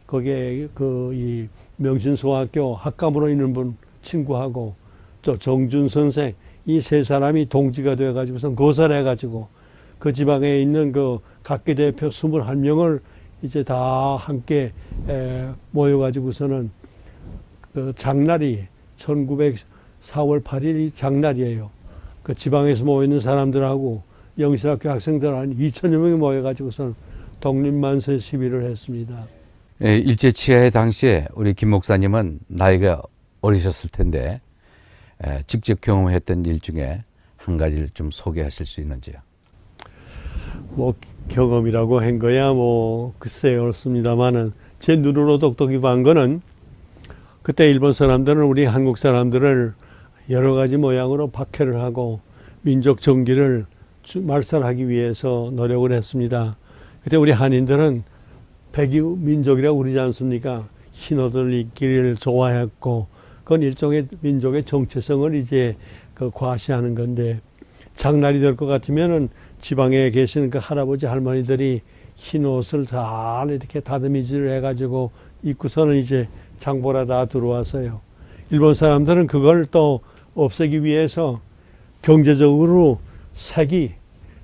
거기에 그 이 명신소학교 학감으로 있는 분 친구하고 또 정준 선생 이 세 사람이 동지가 되어가지고서 거설해가지고 그 지방에 있는 그 각계 대표 21명을 이제 다 함께 모여가지고서는 그 장날이 1904월 8일이 장날이에요. 그 지방에서 모여있는 사람들하고 영실학교 학생들 한 2천여 명이 모여가지고서는 독립만세 시위를 했습니다. 일제치하의 당시에 우리 김 목사님은 나이가 어리셨을 텐데 직접 경험했던 일 중에 한 가지를 좀 소개하실 수 있는지요? 뭐 경험이라고 한 거야 뭐 글쎄 어렵습니다만은 제 눈으로 똑똑히 본 거는 그때 일본 사람들은 우리 한국 사람들을 여러 가지 모양으로 박해를 하고 민족 정기를 말살하기 위해서 노력을 했습니다. 그때 우리 한인들은 백이 민족이라고 그러지 않습니까? 흰옷을 입기를 좋아했고 그건 일종의 민족의 정체성을 이제 그 과시하는 건데 장날이 될 것 같으면은 지방에 계시는 그 할아버지 할머니들이 흰 옷을 잘 이렇게 다듬이질을 해가지고 입고서는 이제 장보러 다 들어와서요. 일본 사람들은 그걸 또 없애기 위해서 경제적으로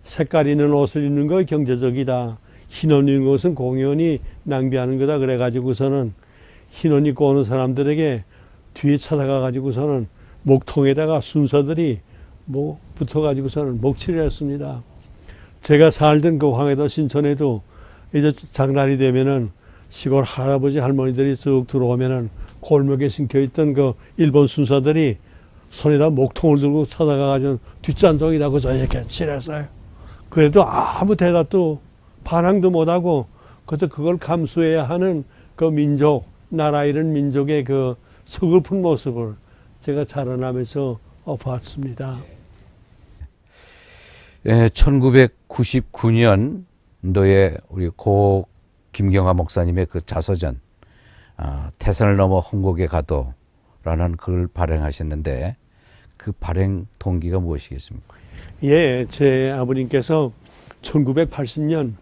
색깔 있는 옷을 입는 거 경제적이다. 흰 옷 입는 것은 공연히 낭비하는 거다. 그래가지고서는 흰 옷 입고 오는 사람들에게 뒤에 찾아가가지고서는 목통에다가 순서들이 붙어가지고서는 목칠을 했습니다. 제가 살던 그 황해도 신천에도 이제 장날이 되면은 시골 할아버지 할머니들이 쭉 들어오면은 골목에 심겨있던 그 일본 순사들이 손에다 목통을 들고 찾아가가지고 뒷잔동이라고 저렇게 칠했어요. 그래도 아무 대답도 반항도 못하고 그래서 그걸 감수해야 하는 그 민족, 나라 이런 민족의 그 서글픈 모습을 제가 자라나면서 봤습니다. 1999년도에 우리 고 김경화 목사님의 그 자서전 태산을 넘어 홍곡에 가도라는 글을 발행하셨는데 그 발행 동기가 무엇이겠습니까? 예, 제 아버님께서 1980년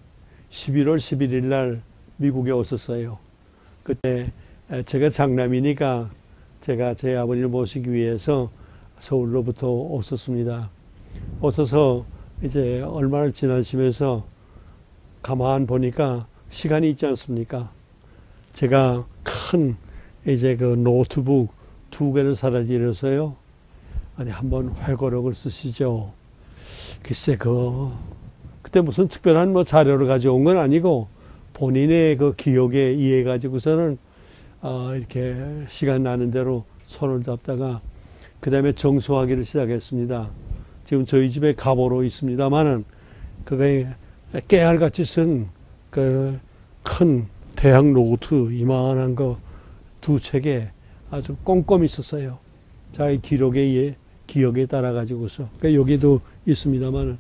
11월 11일 날 미국에 오셨어요. 그때 제가 장남이니까 제가 제 아버님을 모시기 위해서 서울로부터 오셨습니다. 오셔서 이제 얼마를 지나시면서 가만 보니까 시간이 있지 않습니까? 제가 큰 이제 그 노트북 2개를 사다 드렸어요. 아니 한번 회고록을 쓰시죠. 글쎄 그때 무슨 특별한 뭐 자료를 가져온 건 아니고 본인의 그 기억에 의해 가지고서는 이렇게 시간 나는 대로 손을 잡다가 그 다음에 정수하기를 시작했습니다. 지금 저희 집에 가보로 있습니다만은 그게 깨알같이 쓴 그 큰 대학 노트 이만한 거 2책에 아주 꼼꼼히 썼어요. 자기 기록에 따라 가지고서. 그러니까 여기도 있습니다만은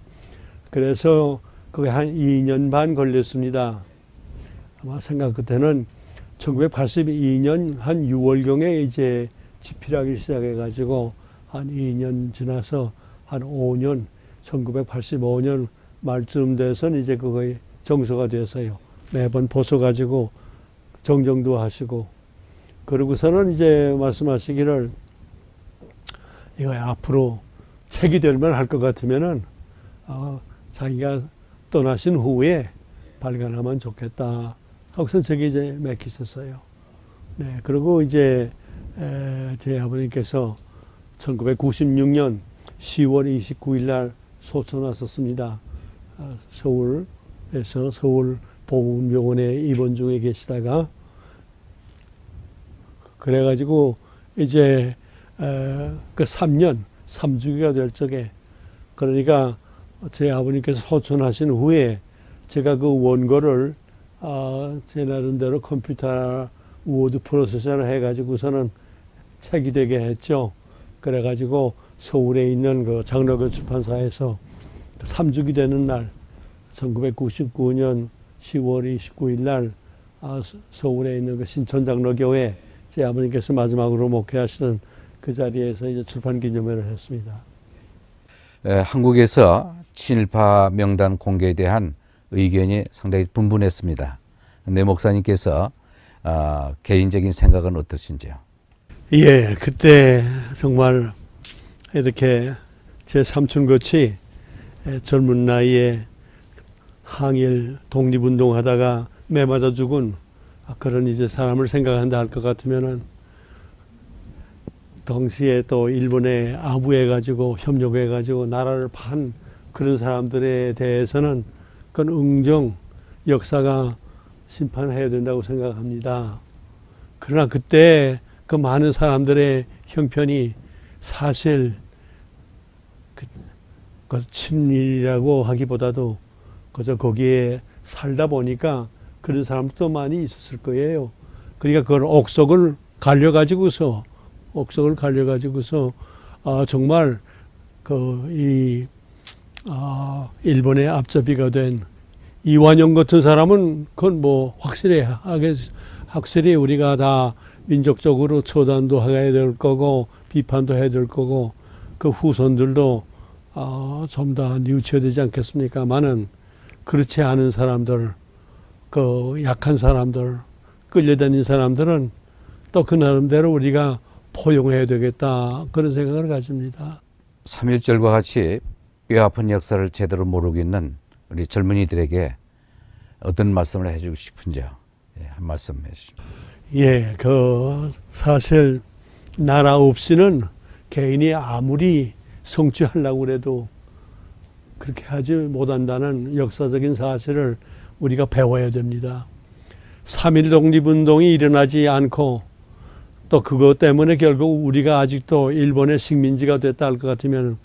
그래서 그게 한 2년 반 걸렸습니다. 아마 생각 그때는 1982년 한 6월경에 이제 집필하기 시작해가지고 한 2년 지나서 한 5년, 1985년 말쯤 돼서는 이제 그거에 정서가 돼서요. 매번 벗어가지고 정정도 하시고 그러고서는 이제 말씀하시기를 이거 앞으로 책이 될 만할 것 같으면은 자기가 떠나신 후에 발간하면 좋겠다. 하고서 저기 이제 맡기셨어요. 네, 그리고 이제 제 아버님께서 1996년 10월 29일 날 소천하셨습니다. 서울에서 서울 보훈병원에 입원 중에 계시다가 그래가지고 이제 그 3주기가 될 적에 그러니까 제 아버님께서 소천하신 후에 제가 그 원고를 제 나름대로 컴퓨터 워드 프로세서를 해가지고서는 책이 되게 했죠. 그래가지고 서울에 있는 그 장로교 출판사에서 3주기 되는 날 1999년 10월 29일 날 서울에 있는 그 신천장로교회 제 아버님께서 마지막으로 목회하시던 그 자리에서 이제 출판 기념회를 했습니다. 한국에서 친일파 명단 공개에 대한 의견이 상당히 분분했습니다. 내 목사님께서 개인적인 생각은 어떠신지요? 예, 그때 정말 이렇게 제 삼촌같이 젊은 나이에 항일 독립운동 하다가 매맞아 죽은 그런 이제 사람을 생각한다 할 것 같으면은 당시에 또 일본에 아부해가지고 협력해가지고 나라를 판 그런 사람들에 대해서는 그건 응정 역사가 심판해야 된다고 생각합니다. 그러나 그때 그 많은 사람들의 형편이 사실 그 친일이라고 하기보다도 그저 거기에 살다 보니까 그런 사람도 많이 있었을 거예요. 그러니까 그걸 옥석을 갈려가지고서 정말 일본의 앞잡이가 된 이완용 같은 사람은 그건 뭐 확실히 우리가 다 민족적으로 처단도 해야 될 거고 비판도 해야 될 거고 그 후손들도 좀 다 뉘우쳐야 되지 않겠습니까만은 그렇지 않은 사람들, 그 약한 사람들, 끌려다닌 사람들은 또 그 나름대로 우리가 포용해야 되겠다 그런 생각을 가집니다. 3.1절과 같이 뼈아픈 역사를 제대로 모르고 있는 우리 젊은이들에게 어떤 말씀을 해주고 싶은지요? 예, 한 말씀 해주시죠. 예, 사실 나라 없이는 개인이 아무리 성취하려고 해도 그렇게 하지 못한다는 역사적인 사실을 우리가 배워야 됩니다. 3.1 독립운동이 일어나지 않고 또 그것 때문에 결국 우리가 아직도 일본의 식민지가 됐다 할 것 같으면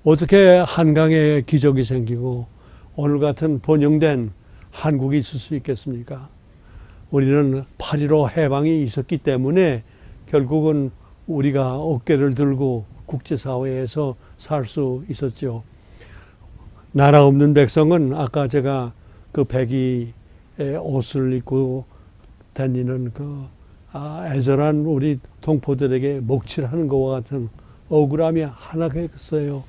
어떻게 한강에 기적이 생기고 오늘 같은 번영된 한국이 있을 수 있겠습니까? 우리는 8.15 해방이 있었기 때문에 결국은 우리가 어깨를 들고 국제사회에서 살 수 있었죠. 나라 없는 백성은 아까 제가 그 백의의 옷을 입고 다니는 그 애절한 우리 동포들에게 먹칠하는 것과 같은 억울함이 하나가 있어요.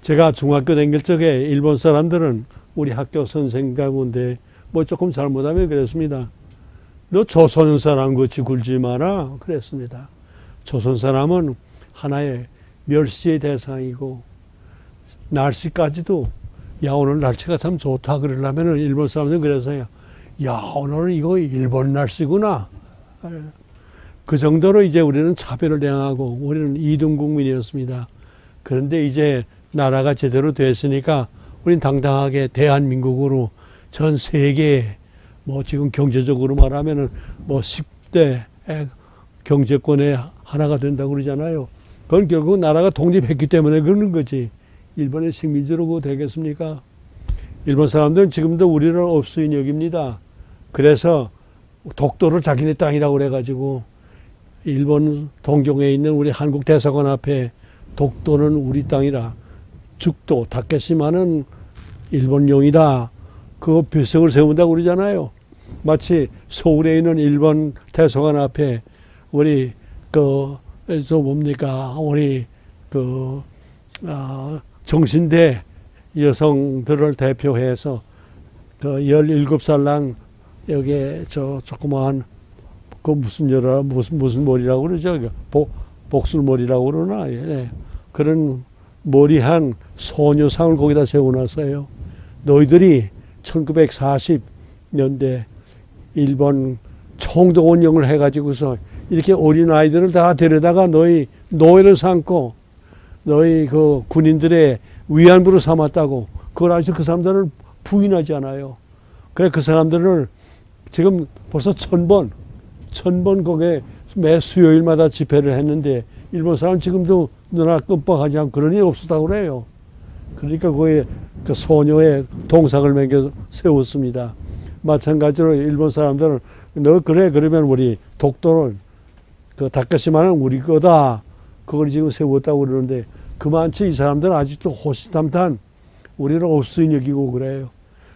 제가 중학교 다닐 적에 일본 사람들은 우리 학교 선생 가운데 뭐 조금 잘못하면 그랬습니다. 너 조선 사람 같이 굴지 마라 그랬습니다. 조선 사람은 하나의 멸시의 대상이고 날씨까지도 야 오늘 날씨가 참 좋다 그러려면 일본 사람들은 그래서요. 야 오늘 이거 일본 날씨구나. 그 정도로 이제 우리는 차별을 당하고 우리는 이등 국민이었습니다. 그런데 이제 나라가 제대로 됐으니까 우리는 당당하게 대한민국으로 전 세계에 뭐 지금 경제적으로 말하면은 뭐 10대 경제권의 하나가 된다고 그러잖아요. 그건 결국 나라가 독립했기 때문에 그러는 거지. 일본의 식민지로 되겠습니까? 일본 사람들은 지금도 우리를 업수인 여깁니다. 그래서 독도를 자기네 땅이라고 그래가지고 일본 동경에 있는 우리 한국 대사관 앞에 독도는 우리 땅이라 죽도 다케시마는 일본령이다. 그거 벼슬을 세운다고 그러잖아요. 마치 서울에 있는 일본 대사관 앞에 우리 우리 정신대 여성들을 대표해서 그 17살 난 여기에 조그마한 그 무슨 머리라고 그러죠? 복술머리라고 그러나? 예. 그런 머리한 소녀상을 거기다 세워놨어요. 너희들이 1940년대 일본 총동원령을 해가지고서 이렇게 어린 아이들을 다 데려다가 너희 노예를 삼고 너희 그 군인들의 위안부로 삼았다고 그걸 아직 그 사람들을 부인하지 않아요. 그래 그 사람들을 지금 벌써 1000번 거기에 매 수요일마다 집회를 했는데 일본 사람 지금도 너나 끔뻑하지 않고 그런 일이 없었다고 그래요. 그러니까 거기에 그 소녀의 동상을 매겨 세웠습니다. 마찬가지로 일본 사람들은 너 그래 그러면 우리 독도를 그 다케시마는 우리 거다. 그걸 지금 세웠다고 그러는데 그만치 이 사람들은 아직도 호시탐탐 우리를 업수인 여기고 그래요.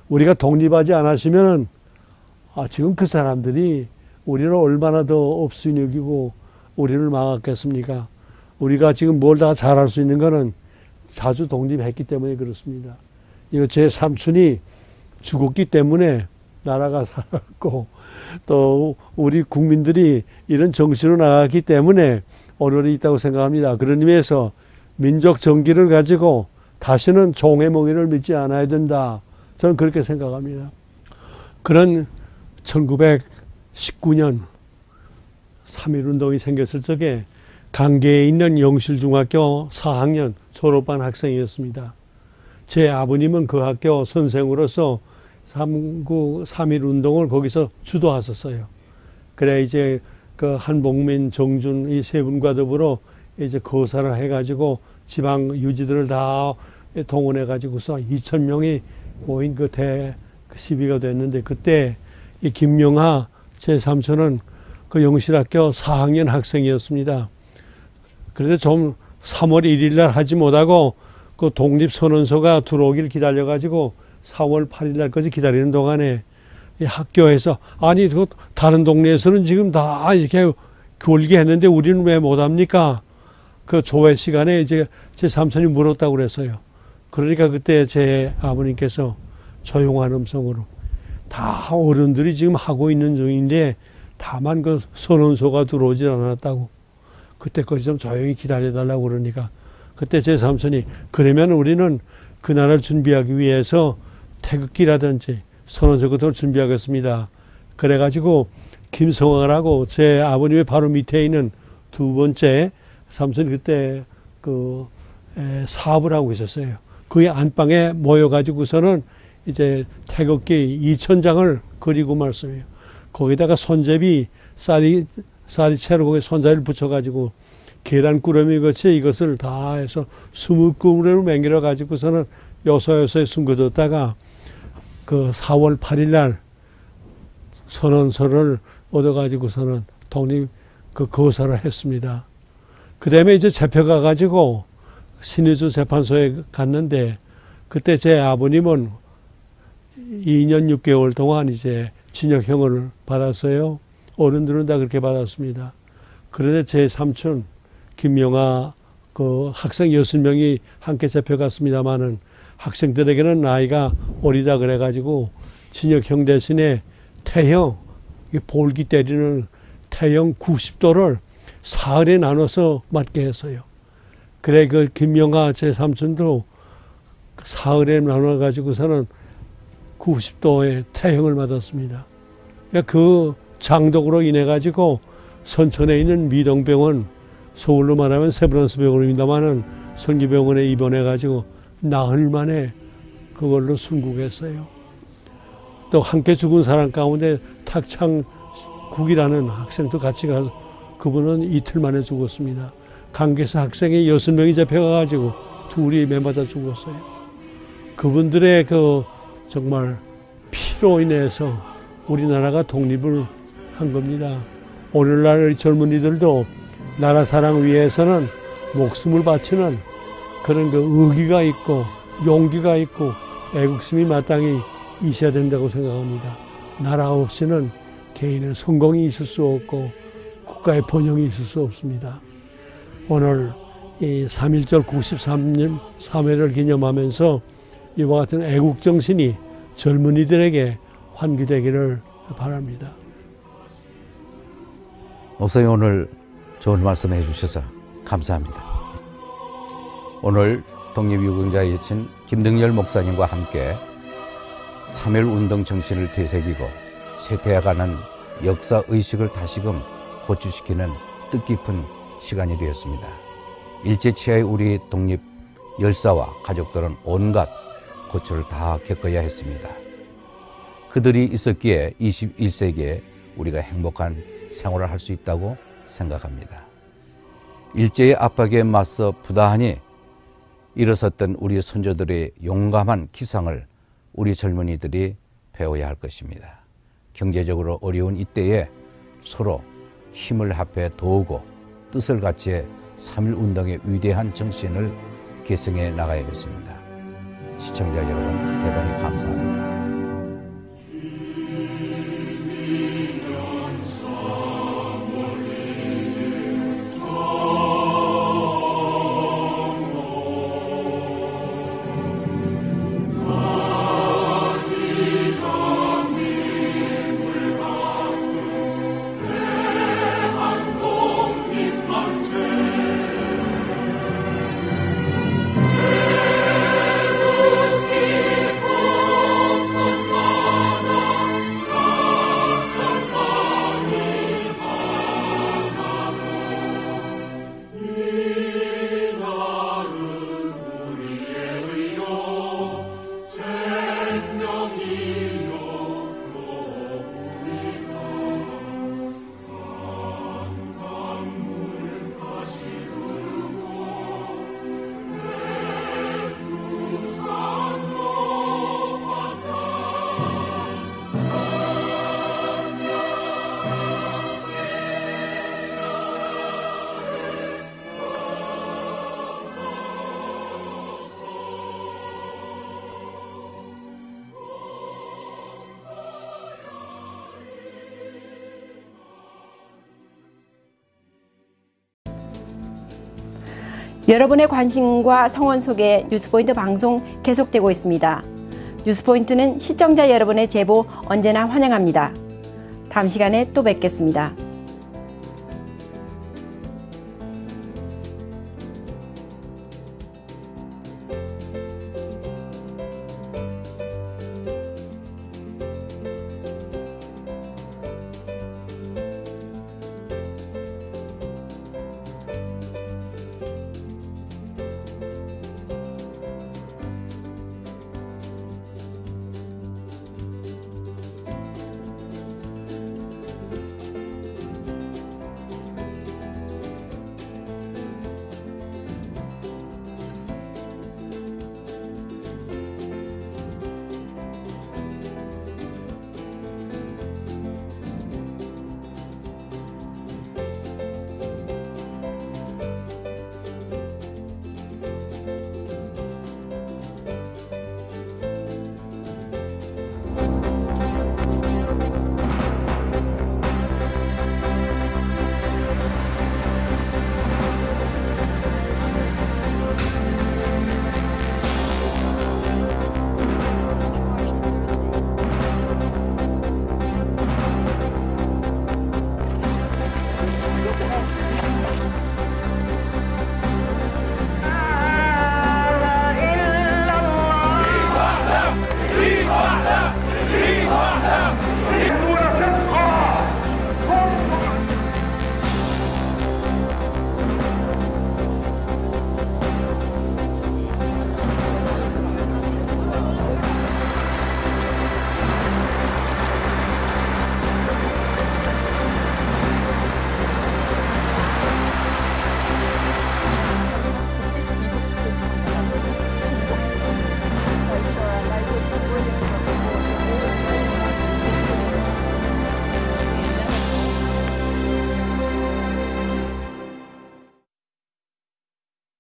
우리가 독립하지 않았으면은 지금 그 사람들이 우리를 얼마나 더 업수인 여기고 우리를 막았겠습니까? 우리가 지금 뭘 다 잘할 수 있는 거는 자주 독립했기 때문에 그렇습니다. 이거 제 삼촌이 죽었기 때문에 나라가 살았고 또 우리 국민들이 이런 정신으로 나갔기 때문에 오늘이 있다고 생각합니다. 그런 의미에서 민족 정기를 가지고 다시는 종의 몽이를 믿지 않아야 된다. 저는 그렇게 생각합니다. 그런 1919년 3.1운동이 생겼을 적에 강계에 있는 영실중학교 4학년 졸업반 학생이었습니다. 제 아버님은 그 학교 선생으로서 3.1운동을 거기서 주도하셨어요. 그래 이제 그 한복민, 정준 이 세 분과 더불어 이제 거사를 해가지고 지방 유지들을 다 동원해가지고서 2,000명이 모인 그 시비가 됐는데 그때 이 김영하 제 삼촌은 그 영실학교 4학년 학생이었습니다. 그래서 좀 3월 1일 날 하지 못하고 그 독립선언서가 들어오길 기다려가지고 4월 8일 날까지 기다리는 동안에 이 학교에서 아니 그 다른 동네에서는 지금 다 이렇게 골기했는데 우리는 왜 못합니까? 그 조회 시간에 이제 제 삼촌이 물었다고 그랬어요. 그러니까 그때 제 아버님께서 조용한 음성으로 다 어른들이 지금 하고 있는 중인데 다만 그 선언서가 들어오질 않았다고. 그때까지 좀 조용히 기다려달라고 그러니까 그때 제 삼촌이 그러면 우리는 그날을 준비하기 위해서 태극기라든지 선언서 같은 걸 준비하겠습니다. 그래가지고 김성환하고 제 아버님의 바로 밑에 있는 두 번째 삼촌이 그때 그 사업을 하고 있었어요. 그의 안방에 모여가지고서는 이제 태극기 2,000장을 그리고 말씀해요. 거기다가 손잡이 쌀이채로 거기 손잡이를 붙여가지고 계란꾸러미 같이 이것을 다 해서 20그릇을 맹길어 가지고서는 요소요소에 숨겨뒀다가 그 4월 8일 날 선언서를 얻어가지고서는 독립 그 거사를 했습니다. 그 다음에 이제 잡혀가 가지고 신의주 재판소에 갔는데 그때 제 아버님은 2년 6개월 동안 이제 징역형을 받았어요. 어른들은 다 그렇게 받았습니다. 그런데 제 삼촌 김영하 그 학생 6명이 함께 잡혀갔습니다마는 학생들에게는 나이가 어리다 그래가지고 징역형 대신에 태형, 볼기 때리는 태형 90도를 사흘에 나눠서 맞게 했어요. 그래 그 김영하 제 삼촌도 사흘에 나눠가지고서는 90도의 태형을 맞았습니다. 그 장독으로 인해 가지고 선천에 있는 미동병원, 서울로 말하면 세브란스 병원입니다만은 선기병원에 입원해 가지고 나흘 만에 그걸로 순국했어요. 또 함께 죽은 사람 가운데 탁창국이라는 학생도 같이 가서 그분은 이틀 만에 죽었습니다. 강계사 학생이 6명이 잡혀가가지고 둘이 매맞아 죽었어요. 그분들의 그 정말 피로 인해서 우리나라가 독립을 한 겁니다. 오늘날 젊은이들도 나라 사랑 위해서는 목숨을 바치는 그런 그 의기가 있고 용기가 있고 애국심이 마땅히 있어야 된다고 생각합니다. 나라 없이는 개인의 성공이 있을 수 없고 국가의 번영이 있을 수 없습니다. 오늘 이 3.1절 93년 3회를 기념하면서 이와 같은 애국정신이 젊은이들에게 환기되기를 바랍니다. 목사님 오늘 좋은 말씀 해주셔서 감사합니다. 오늘 독립유공자이신 김등열 목사님과 함께 3.1운동 정신을 되새기고 쇠퇴해가는 역사의식을 다시금 고취시키는 뜻깊은 시간이 되었습니다. 일제치하의 우리 독립 열사와 가족들은 온갖 고초를 다 겪어야 했습니다. 그들이 있었기에 21세기에 우리가 행복한 생활을 할 수 있다고 생각합니다. 일제의 압박에 맞서 부단히 일어섰던 우리 선조들의 용감한 기상을 우리 젊은이들이 배워야 할 것입니다. 경제적으로 어려운 이때에 서로 힘을 합해 도우고 뜻을 같이 3.1운동의 위대한 정신을 계승해 나가야겠습니다. 시청자 여러분 대단히 감사합니다. 여러분의 관심과 성원 속에 뉴스포인트 방송 계속되고 있습니다. 뉴스포인트는 시청자 여러분의 제보 언제나 환영합니다. 다음 시간에 또 뵙겠습니다.